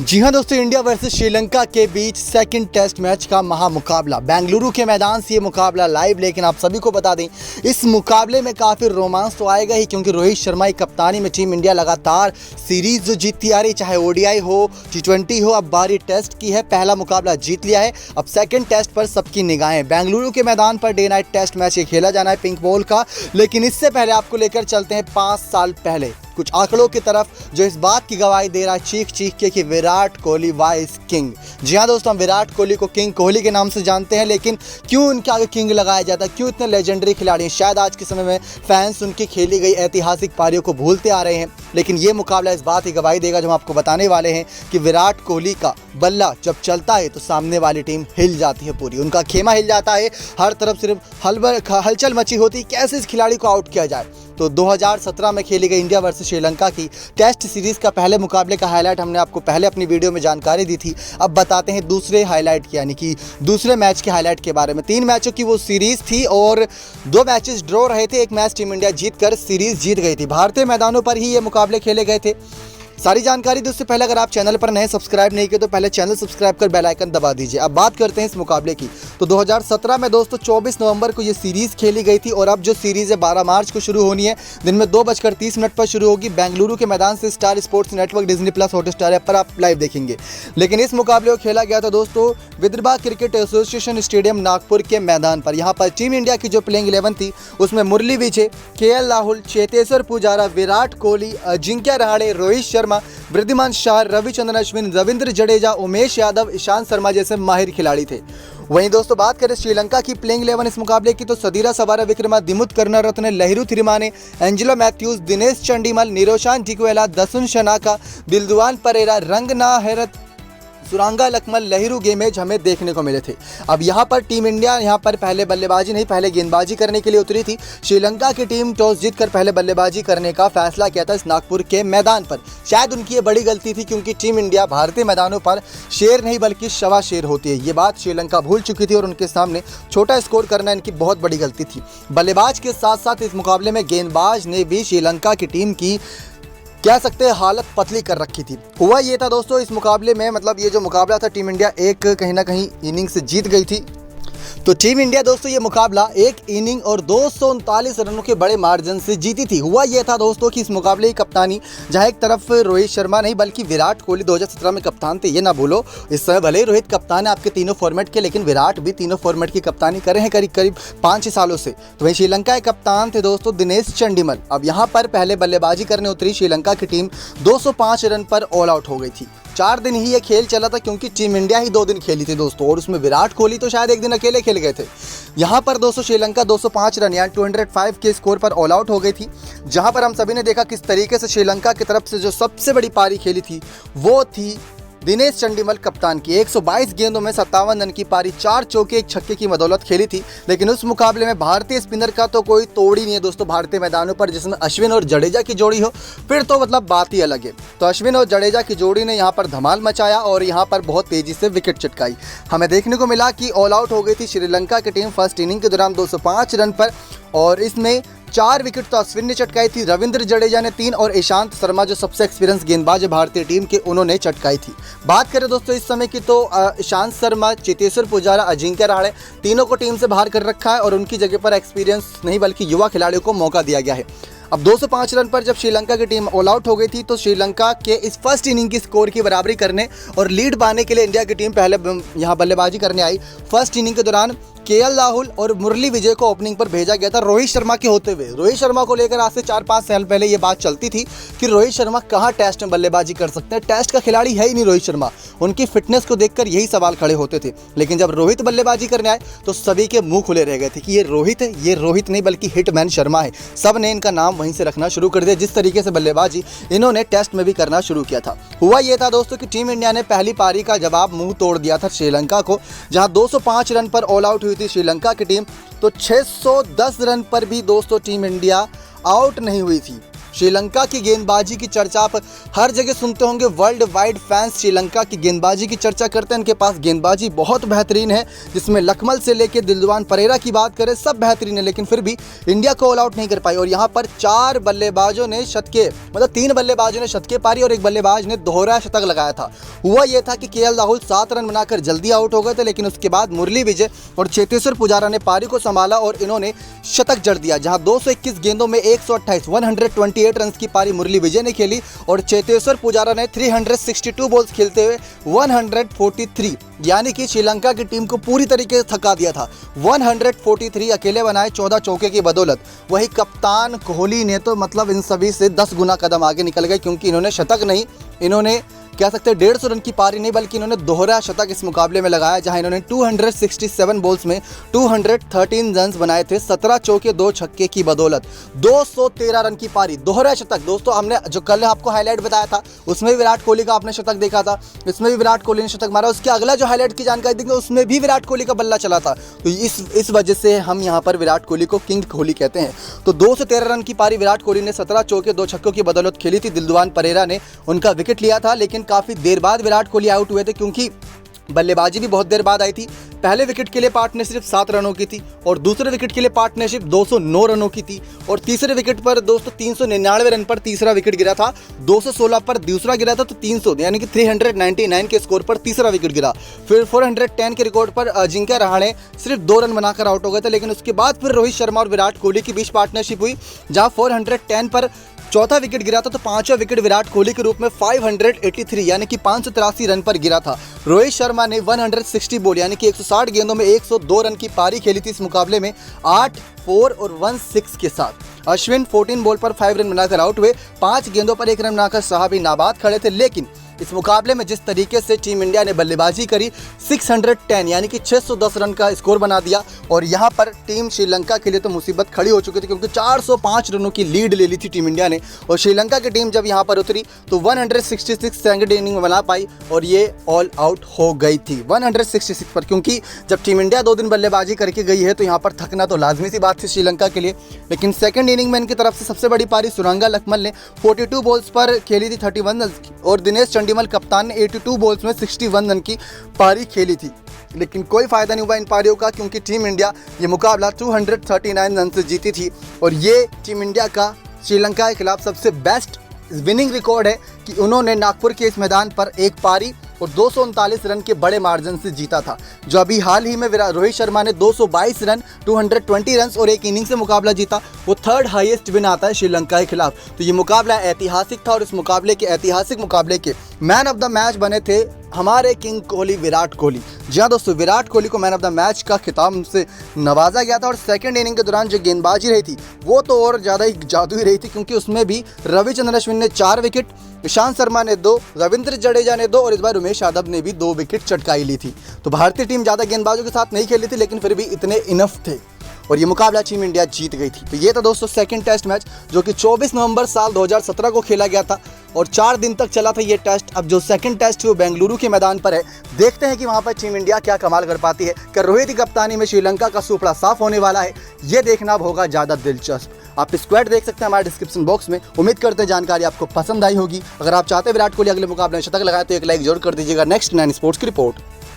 जी हां दोस्तों, India versus Sri Lanka के बीच सेकंड टेस्ट मैच का महामुकाबला बेंगलुरु के मैदान से ये मुकाबला लाइव। लेकिन आप सभी को बता दें, इस मुकाबले में काफ़ी रोमांस तो आएगा ही, क्योंकि रोहित शर्मा की कप्तानी में टीम इंडिया लगातार सीरीज जो जीतती आ रही, चाहे ओडीआई हो, T20 हो, अब बारी टेस्ट की है। पहला मुकाबला जीत लिया है, अब सेकेंड टेस्ट पर सबकी निगाहें। बेंगलुरु के मैदान per day night test match ये खेला जाना है पिंक बॉल का। लेकिन इससे पहले आपको लेकर चलते हैं 5 साल पहले कुछ आंकड़ों की तरफ, जो इस बात की गवाही दे रहा है चीख चीख के कि विराट कोहली वाइस किंग। जी हाँ दोस्तों, हम विराट कोहली को किंग कोहली के नाम से जानते हैं, लेकिन क्यों उनके आगे किंग लगाया जाता है, क्यों इतने लेजेंडरी खिलाड़ी हैं? शायद आज के समय में फैंस उनकी खेली गई ऐतिहासिक पारियों को भूलते आ रहे हैं। लेकिन ये मुकाबला इस बात की गवाही देगा जो हम आपको बताने वाले हैं कि विराट कोहली का बल्ला जब चलता है तो सामने वाली टीम हिल जाती है, पूरी उनका खेमा हिल जाता है। हर तरफ सिर्फ हलचल मची होती, कैसे इस खिलाड़ी को आउट किया जाए। तो 2017 में खेली गई इंडिया वर्सेस श्रीलंका की टेस्ट सीरीज़ का पहले मुकाबले का हाईलाइट हमने आपको पहले अपनी वीडियो में जानकारी दी थी। अब बताते हैं दूसरे हाईलाइट की, यानी कि दूसरे मैच के हाईलाइट के बारे में। 3 मैचों की वो सीरीज़ थी और 2 मैचेस ड्रॉ रहे थे। एक मैच टीम इंडिया जीतकर सीरीज़ जीत गई थी। भारतीय मैदानों पर ही ये मुकाबले खेले गए थे। सारी जानकारी दी उससे पहले अगर आप चैनल पर नए सब्सक्राइब नहीं किए तो पहले चैनल सब्सक्राइब कर बेल आइकन दबा दीजिए। अब बात करते हैं इस मुकाबले की। तो 2017 में दोस्तों 24 नवंबर को ये सीरीज़ खेली गई थी और अब जो सीरीज़ है 12 मार्च को शुरू होनी है। दिन में 2:30 पर शुरू होगी। बेंगलुरु के मैदान से star sports network, Disney plus, Hotstar app पर आप लाइव देखेंगे। लेकिन इस मुकाबले को खेला गया था दोस्तों Vidarbha cricket association stadium Nagpur के मैदान पर। यहाँ पर टीम इंडिया की जो प्लेइंग 11 थी उसमें मुरली विजय, KL राहुल, चेतेश्वर पुजारा, विराट कोहली, अजिंक्य रहाणे, रोहित शर्मा, वृद्धिमान शाह, रविचंद्रन अश्विन, रविंद्र जडेजा, उमेश यादव, ईशांत शर्मा जैसे माहिर खिलाड़ी थे। वहीं दोस्तों बात करें श्रीलंका की प्लेइंग 11 इस मुकाबले की, तो सदीरा सवारा विक्रमादिमुथ करुणारत्ने, लहिरू थिरिमाने, एंजेलो मैथ्यूज, दिनेश चंडीमल, निरोशान डिक्वेला, दसुन शनाका, दिलदुआन परेरा, रंगना हैरत, सुरंगा लकमल, लहिरू गेमेज हमें देखने को मिले थे। अब यहाँ पर टीम इंडिया यहाँ पर पहले बल्लेबाजी नहीं, पहले गेंदबाजी करने के लिए उतरी थी। श्रीलंका की टीम टॉस जीतकर पहले बल्लेबाजी करने का फैसला किया था इस नागपुर के मैदान पर। शायद उनकी ये बड़ी गलती थी, क्योंकि टीम इंडिया भारतीय मैदानों पर शेर नहीं बल्कि शवा शेर होती है। ये बात श्रीलंका भूल चुकी थी और उनके सामने छोटा स्कोर करना इनकी बहुत बड़ी गलती थी। बल्लेबाज के साथ साथ इस मुकाबले में गेंदबाज ने भी श्रीलंका की टीम की कह सकते हैं हालत पतली कर रखी थी। हुआ ये था दोस्तों इस मुकाबले में, मतलब ये जो मुकाबला था टीम इंडिया एक कहीं ना कहीं इनिंग से जीत गई थी। तो टीम इंडिया दोस्तों ये मुकाबला एक इनिंग और 239 रनों के बड़े मार्जिन से जीती थी। हुआ ये था दोस्तों कि इस मुकाबले की कप्तानी जहाँ एक तरफ रोहित शर्मा नहीं बल्कि विराट कोहली 2017 में कप्तान थे। ये ना भूलो, इस समय भले ही रोहित कप्तान है आपके तीनों फॉर्मेट के, लेकिन विराट भी तीनों फॉर्मेट की कप्तानी कर रहे हैं करीब 5-6 सालों से। तो वहीं श्रीलंका के कप्तान थे दोस्तों दिनेश चंडीमल। अब यहाँ पर पहले बल्लेबाजी करने उतरी श्रीलंका की टीम 205 रन पर ऑल आउट हो गई थी। 4 दिन ही ये खेल चला था, क्योंकि टीम इंडिया ही 2 दिन खेली थी दोस्तों, और उसमें विराट कोहली तो शायद एक दिन अकेले खेल गए थे। यहाँ पर दोस्तों श्रीलंका 205 रन यानी 205 के स्कोर पर ऑल आउट हो गई थी। जहाँ पर हम सभी ने देखा किस तरीके से श्रीलंका की तरफ से जो सबसे बड़ी पारी खेली थी वो थी दिनेश चंडीमल कप्तान की। 122 गेंदों में 57 रन की पारी, 4 चौके 1 छक्के की बदौलत खेली थी। लेकिन उस मुकाबले में भारतीय स्पिनर का तो कोई तोड़ ही नहीं है दोस्तों भारतीय मैदानों पर। जिसमें अश्विन और जडेजा की जोड़ी हो फिर तो मतलब बात ही अलग है। तो अश्विन और जडेजा की जोड़ी ने यहाँ पर धमाल मचाया और यहाँ पर बहुत तेजी से विकेट चटकाई। हमें देखने को मिला कि ऑल आउट हो गई थी श्रीलंका की टीम फर्स्ट इनिंग के दौरान 205 रन पर, और इसमें 4 विकेट तो अश्विन ने चटकाई थी, रविंद्र जडेजा ने 3 और ईशांत शर्मा जो सबसे एक्सपीरियंस गेंदबाज है भारतीय टीम के, उन्होंने चटकाई थी। बात करें दोस्तों इस समय की तो ईशांत शर्मा, चेतेश्वर पुजारा, अजिंक्य रहाणे तीनों को टीम से बाहर कर रखा है और उनकी जगह पर एक्सपीरियंस नहीं बल्कि युवा खिलाड़ियों को मौका दिया गया है। अब 205 रन पर जब श्रीलंका की टीम ऑल आउट हो गई थी तो श्रीलंका के इस फर्स्ट इनिंग की स्कोर की बराबरी करने और लीड पाने के लिए इंडिया की टीम पहले यहाँ बल्लेबाजी करने आई। फर्स्ट इनिंग के दौरान KL राहुल और मुरली विजय को ओपनिंग पर भेजा गया था रोहित शर्मा के होते हुए। रोहित शर्मा को लेकर आज से 4-5 साल पहले ये बात चलती थी कि रोहित शर्मा कहाँ टेस्ट में बल्लेबाजी कर सकते हैं, टेस्ट का खिलाड़ी है ही नहीं रोहित शर्मा। उनकी फिटनेस को देखकर यही सवाल खड़े होते थे। लेकिन जब रोहित बल्लेबाजी करने आए तो सभी के मुंह खुले रह गए थे कि ये रोहित है, ये रोहित नहीं बल्कि हिटमैन शर्मा है। सब ने इनका नाम वहीं से रखना शुरू कर दिया, जिस तरीके से बल्लेबाजी इन्होंने टेस्ट में भी करना शुरू किया था। हुआ ये था दोस्तों कि टीम इंडिया ने पहली पारी का जवाब मुंह तोड़ दिया था श्रीलंका को, जहाँ 205 रन पर ऑल आउट हुई थी श्रीलंका की टीम। तो 610 रन पर भी दोस्तों टीम इंडिया आउट नहीं हुई थी। श्रीलंका की गेंदबाजी की चर्चा आप हर जगह सुनते होंगे। वर्ल्ड वाइड फैंस श्रीलंका की गेंदबाजी की चर्चा करते हैं। इनके पास गेंदबाजी बहुत बेहतरीन है, जिसमें लकमल से लेकर दिलवान परेरा की बात करें सब बेहतरीन है, लेकिन फिर भी इंडिया को ऑल आउट नहीं कर पाई। और यहाँ पर 4 बल्लेबाजों ने शतके, मतलब 3 बल्लेबाजों ने शतके पारी और एक बल्लेबाज ने दोहरा शतक लगाया था। हुआ यह था कि केएल राहुल 7 रन बनाकर जल्दी आउट हो गए थे, लेकिन उसके बाद मुरली विजय और चेतेश्वर पुजारा ने पारी को संभाला और इन्होंने शतक जड़ दिया। जहां 221 गेंदों में 128 रन की पारी मुरली विजय ने खेली और चेतेश्वर पुजारा ने 362 बॉल्स खेलते हुए 143, यानी कि श्रीलंका की टीम को पूरी तरीके से थका दिया था। 143 अकेले बनाए 14 चौके की बदौलत। वही कप्तान कोहली ने तो मतलब इन सभी से 10 गुना कदम आगे निकल गए, क्योंकि इन्होंने शतक नहीं, इन्होंने कह सकते हैं 150 रन की पारी नहीं, बल्कि इन्होंने दोहरा शतक इस मुकाबले में लगाया, जहां इन्होंने 267 बॉल्स में 213 रन बनाए थे 17 चौके 2 छक्के की बदौलत। 213 रन की पारी, दोहरा शतक। दोस्तों, हमने जो कल आपको हाईलाइट बताया था उसमें भी विराट कोहली का आपने शतक देखा था, इसमें भी विराट कोहली ने शतक मारा। उसके अगला जो हाईलाइट की जानकारी देंगे उसमें भी विराट कोहली का बल्ला चला था। तो इस वजह से हम यहाँ पर विराट कोहली को किंग कोहली कहते हैं। तो 213 रन की पारी विराट कोहली ने 17 चौके 2 छक्कों की बदौलत खेली थी। दिलवान परेरा ने उनका विकेट लिया था, लेकिन काफ़ी देर बाद विराट कोहली आउट हुए थे, क्योंकि बल्लेबाजी भी बहुत देर बाद आई थी। पहले विकेट के लिए पार्टनरशिप 7 रनों की थी और दूसरे विकेट के लिए पार्टनरशिप 209 रनों की थी और तीसरे विकेट पर दोस्तों 399 रन पर तीसरा विकेट गिरा था, 216 पर दूसरा गिरा था, तो 300 यानी कि 399 के स्कोर पर तीसरा विकेट गिरा। फिर 410 के रिकॉर्ड पर अजिंक्य रहाणे सिर्फ 2 रन बनाकर आउट हो गए थे, लेकिन उसके बाद फिर रोहित शर्मा और विराट कोहली के बीच पार्टनरशिप हुई, जहां 410 पर चौथा विकेट गिरा था, तो पांचवा विकेट विराट कोहली के रूप में 583 यानी कि 583 रन पर गिरा था। रोहित शर्मा ने 160 बॉल यानी कि 160 गेंदों में 102 रन की पारी खेली थी इस मुकाबले में 8, 4 और 1 6 के साथ। अश्विन 14 बॉल पर 5 रन बनाकर आउट हुए, 5 गेंदों पर 1 रन बनाकर साहबी नाबाद खड़े थे। लेकिन इस मुकाबले में जिस तरीके से टीम इंडिया ने बल्लेबाजी करी, 610 यानी कि 610 रन का स्कोर बना दिया और यहाँ पर टीम श्रीलंका के लिए तो मुसीबत खड़ी हो चुकी थी, क्योंकि 405 रनों की लीड ले ली थी टीम इंडिया ने। और श्रीलंका की टीम जब यहाँ पर उतरी तो 166 सेकंड इनिंग बना पाई और ये ऑल आउट हो गई थी 166 पर, क्योंकि जब टीम इंडिया 2 दिन बल्लेबाजी करके गई है तो यहाँ पर थकना तो लाजमी सी बात थी श्रीलंका के लिए। लेकिन सेकंड इनिंग में इनकी तरफ से सबसे बड़ी पारी सुरंगा लकमल ने 42 बॉल्स पर खेली थी 31 रन और दिनेश चंडीमल कप्तान ने 82 बॉल्स में 61 रन की पारी खेली थी। लेकिन कोई फायदा नहीं हुआ इन पारियों का, क्योंकि टीम इंडिया ये मुकाबला 239 रन से जीती थी और ये टीम इंडिया का श्रीलंका के खिलाफ सबसे बेस्ट विनिंग रिकॉर्ड है कि उन्होंने नागपुर के इस मैदान पर एक पारी और 239 रन के बड़े मार्जिन से जीता था। जो अभी हाल ही में रोहित शर्मा ने 222 रन 220 रन और एक इनिंग से मुकाबला जीता, वो 3rd हाईएस्ट विन आता है श्रीलंका के खिलाफ। तो ये मुकाबला ऐतिहासिक था और इस मुकाबले के ऐतिहासिक मुकाबले के मैन ऑफ द मैच बने थे हमारे किंग कोहली विराट कोहली। जी हाँ दोस्तों, विराट कोहली को मैन ऑफ द मैच का खिताब से नवाजा गया था और सेकंड इनिंग के दौरान जो गेंदबाजी रही थी वो तो और ज़्यादा ही जादुई रही थी, क्योंकि उसमें भी रविचंद्रन अश्विन ने 4 विकेट, ईशांत शर्मा ने 2, रविंद्र जडेजा ने 2 और इस बार उमेश यादव ने भी 2 विकेट चटकाई ली थी। तो भारतीय टीम ज़्यादा गेंदबाजों के साथ नहीं खेली थी, लेकिन फिर भी इतने इनफ थे और ये मुकाबला टीम इंडिया जीत गई थी। तो ये था दोस्तों सेकंड टेस्ट मैच, जो कि 24 नवंबर साल 2017 को खेला गया था और 4 दिन तक चला था ये टेस्ट। अब जो सेकंड टेस्ट है वो बेंगलुरु के मैदान पर है। देखते हैं कि वहाँ पर टीम इंडिया क्या कमाल कर पाती है। क्या रोहित की कप्तानी में श्रीलंका का सुपड़ा साफ होने वाला है? ये देखना अब होगा ज़्यादा दिलचस्प। आप स्क्वाड देख सकते हैं हमारे डिस्क्रिप्शन बॉक्स में। उम्मीद करते हैं जानकारी आपको पसंद आई होगी। अगर आप चाहते हैं विराट कोहली अगले मुकाबले में शतक लगाए तो एक लाइक जरूर कर दीजिएगा। नेक्स्ट 9 स्पोर्ट्स की रिपोर्ट।